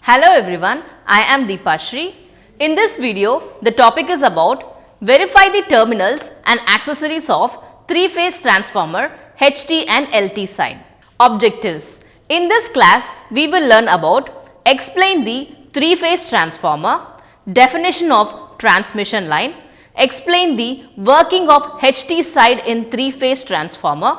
Hello everyone, I am Deepashri. In this video, the topic is about verify the terminals and accessories of three-phase transformer HT and LT side. Objectives. In this class, we will learn about explain the three-phase transformer, definition of transmission line, explain the working of HT side in three-phase transformer,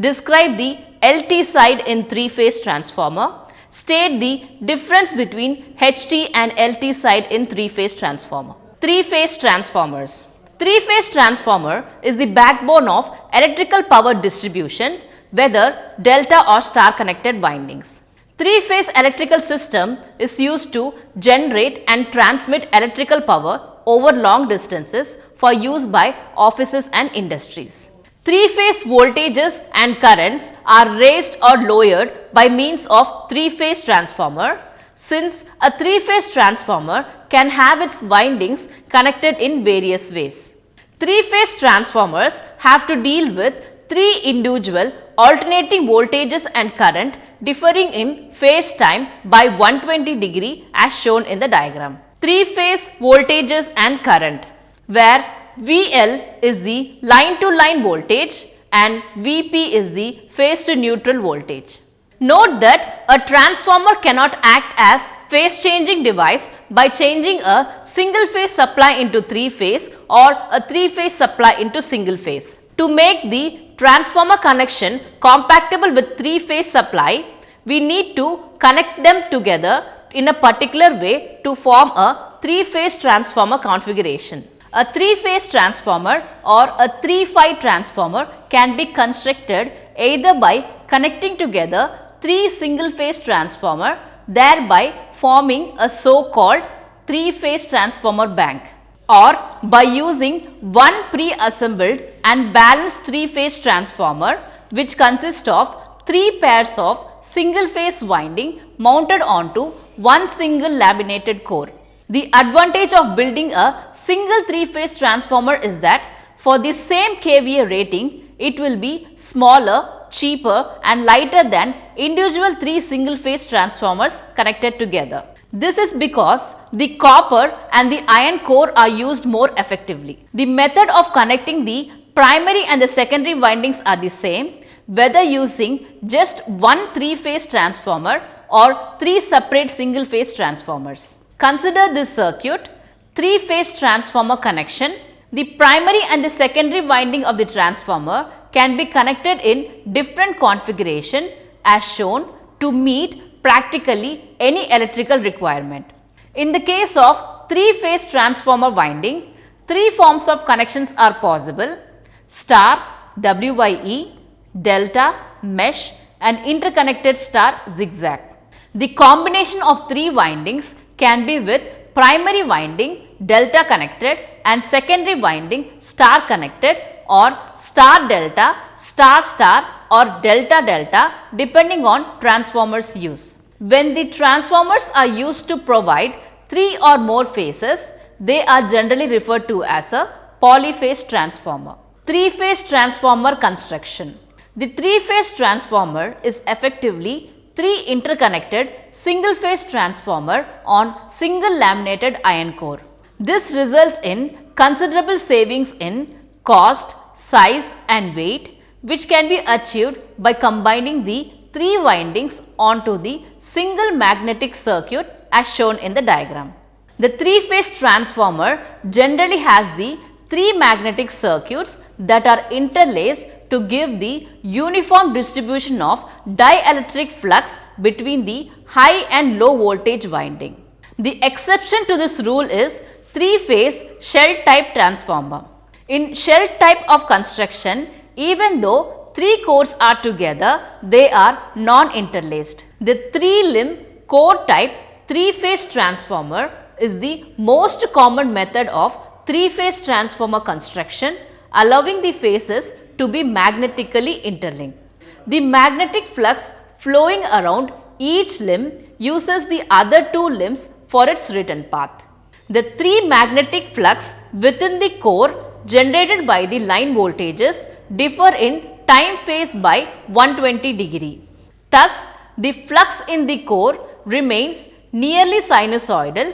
describe the LT side in three-phase transformer, state the difference between HT and LT side in three-phase transformer. Three-phase transformers. Three-phase transformer is the backbone of electrical power distribution, whether delta or star connected windings. Three-phase electrical system is used to generate and transmit electrical power over long distances for use by offices and industries. Three-phase voltages and currents are raised or lowered by means of three-phase transformer, since a three-phase transformer can have its windings connected in various ways. Three-phase transformers have to deal with three individual alternating voltages and current differing in phase time by 120 degree as shown in the diagram. Three-phase voltages and current, where VL is the line to line voltage and VP is the phase to neutral voltage. Note that a transformer cannot act as phase changing device by changing a single phase supply into three phase or a three phase supply into single phase. To make the transformer connection compatible with three phase supply, we need to connect them together in a particular way to form a three phase transformer configuration. A three-phase transformer or a three-phi transformer can be constructed either by connecting together three single-phase transformer, thereby forming a so-called three-phase transformer bank, or by using one pre-assembled and balanced three-phase transformer which consists of three pairs of single-phase winding mounted onto one single laminated core. The advantage of building a single three-phase transformer is that for the same kVA rating, it will be smaller, cheaper and lighter than individual three single-phase transformers connected together. This is because the copper and the iron core are used more effectively. The method of connecting the primary and the secondary windings are the same, whether using just one three-phase transformer or three separate single-phase transformers. Consider this circuit, three-phase transformer connection. The primary and the secondary winding of the transformer can be connected in different configuration as shown to meet practically any electrical requirement. In the case of three-phase transformer winding, three forms of connections are possible: star, WYE, delta, mesh and interconnected star zigzag. The combination of three windings can be with primary winding delta connected and secondary winding star connected, or star delta, star star or delta delta depending on transformers use. When the transformers are used to provide three or more phases, they are generally referred to as a polyphase transformer. Three-phase transformer construction. The three-phase transformer is effectively three interconnected single-phase transformer on single laminated iron core. This results in considerable savings in cost, size and weight, which can be achieved by combining the three windings onto the single magnetic circuit as shown in the diagram. The three-phase transformer generally has the three magnetic circuits that are interlaced to give the uniform distribution of dielectric flux between the high and low voltage winding. The exception to this rule is three-phase shell type transformer. In shell type of construction, even though three cores are together, they are non-interlaced. The three-limb core type three-phase transformer is the most common method of three-phase transformer construction, allowing the phases to be magnetically interlinked. The magnetic flux flowing around each limb uses the other two limbs for its return path. The three magnetic flux within the core generated by the line voltages differ in time phase by 120 degree. Thus, the flux in the core remains nearly sinusoidal,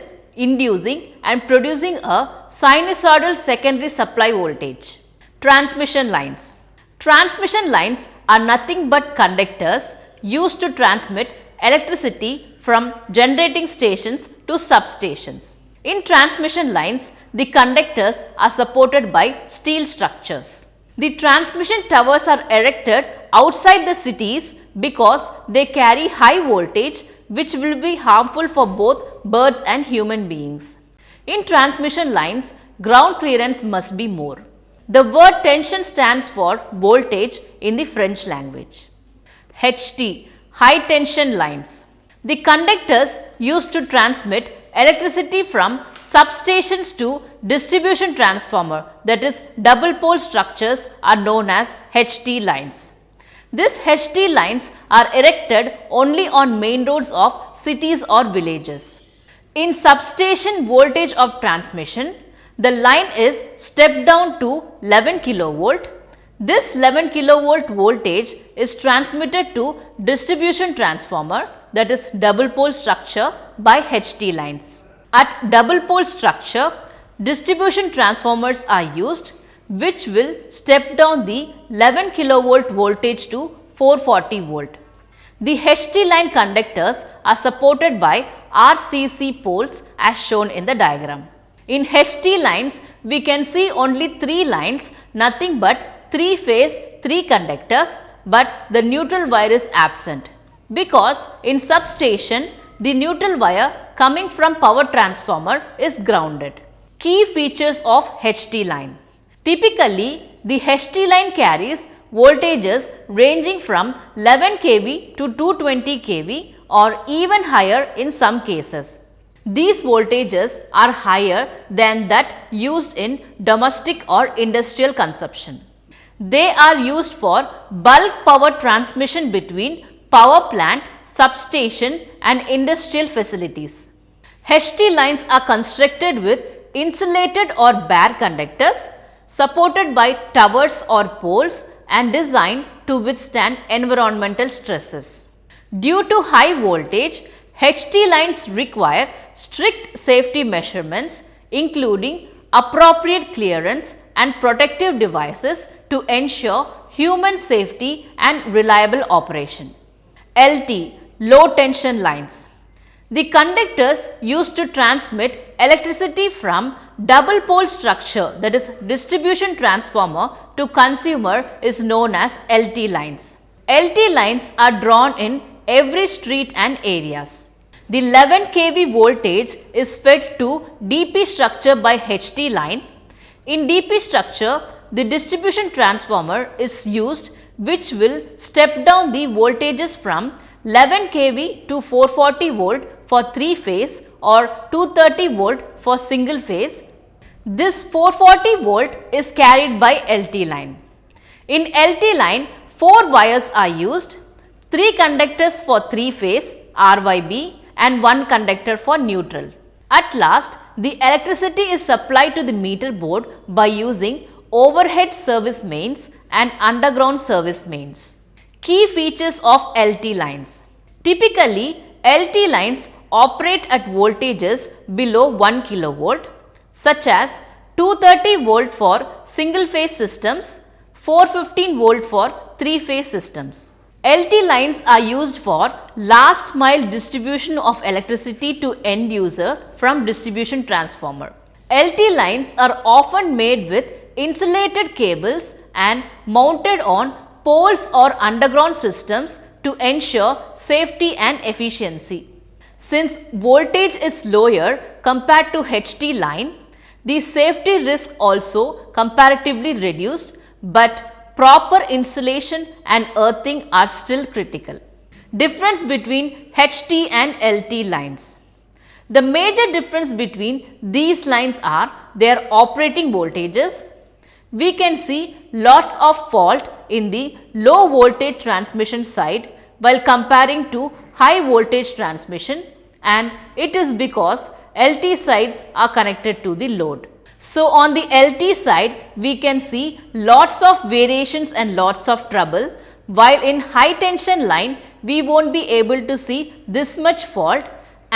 inducing and producing a sinusoidal secondary supply voltage. Transmission lines. Transmission lines are nothing but conductors used to transmit electricity from generating stations to substations. In transmission lines, the conductors are supported by steel structures. The transmission towers are erected outside the cities because they carry high voltage which will be harmful for both birds and human beings. In transmission lines, ground clearance must be more. The word tension stands for voltage in the French language. HT, high tension lines. The conductors used to transmit electricity from substations to distribution transformer, that is double pole structures, are known as HT lines. These HT lines are erected only on main roads of cities or villages. In substation voltage of transmission, the line is stepped down to 11 kilovolt. This 11 kilovolt voltage is transmitted to distribution transformer, that is double pole structure, by HT lines. At double pole structure, distribution transformers are used which will step down the 11 kilovolt voltage to 440 volt. The HT line conductors are supported by RCC poles as shown in the diagram. In HT lines, we can see only 3 lines, nothing but 3 phase, 3 conductors, but the neutral wire is absent. Because in substation, the neutral wire coming from power transformer is grounded. Key features of HT line. Typically, the HT line carries voltages ranging from 11 kV to 220 kV or even higher in some cases. These voltages are higher than that used in domestic or industrial consumption. They are used for bulk power transmission between power plant, substation and industrial facilities. HT lines are constructed with insulated or bare conductors supported by towers or poles and designed to withstand environmental stresses. Due to high voltage, HT lines require strict safety measurements including appropriate clearance and protective devices to ensure human safety and reliable operation. LT, low tension lines. The conductors used to transmit electricity from double pole structure, that is distribution transformer, to consumer is known as LT lines. LT lines are drawn in every street and areas. The 11 kV voltage is fed to DP structure by HT line. In DP structure, the distribution transformer is used which will step down the voltages from 11 kV to 440 volt for 3 phase or 230 volt for single phase. This 440 volt is carried by LT line. In LT line, 4 wires are used, 3 conductors for 3 phase RYB and 1 conductor for neutral. At last, the electricity is supplied to the meter board by using overhead service mains and underground service mains. Key features of LT lines. Typically, LT lines operate at voltages below 1 kilovolt, such as 230 volt for single phase systems, 415 volt for 3 phase systems. LT lines are used for last mile distribution of electricity to end user from distribution transformer. LT lines are often made with insulated cables and mounted on poles or underground systems to ensure safety and efficiency. Since voltage is lower compared to HT line, the safety risk also comparatively reduced, but proper insulation and earthing are still critical. Difference between HT and LT lines. The major difference between these lines are their operating voltages. We can see lots of fault in the low voltage transmission side while comparing to high voltage transmission, and it is because LT sides are connected to the load. So, on the LT side, we can see lots of variations and lots of trouble, while in high tension line, we won't be able to see this much fault,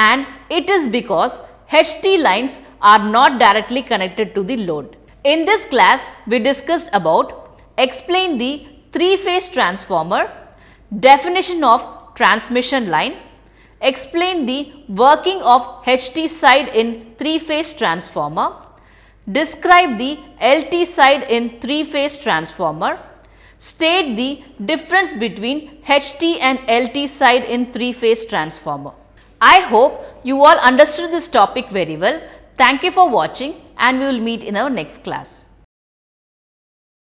and it is because HT lines are not directly connected to the load. In this class, we discussed about explain the three-phase transformer, definition of transmission line, explain the working of HT side in three-phase transformer, describe the LT side in three-phase transformer, state the difference between HT and LT side in three-phase transformer. I hope you all understood this topic very well. Thank you for watching and we will meet in our next class.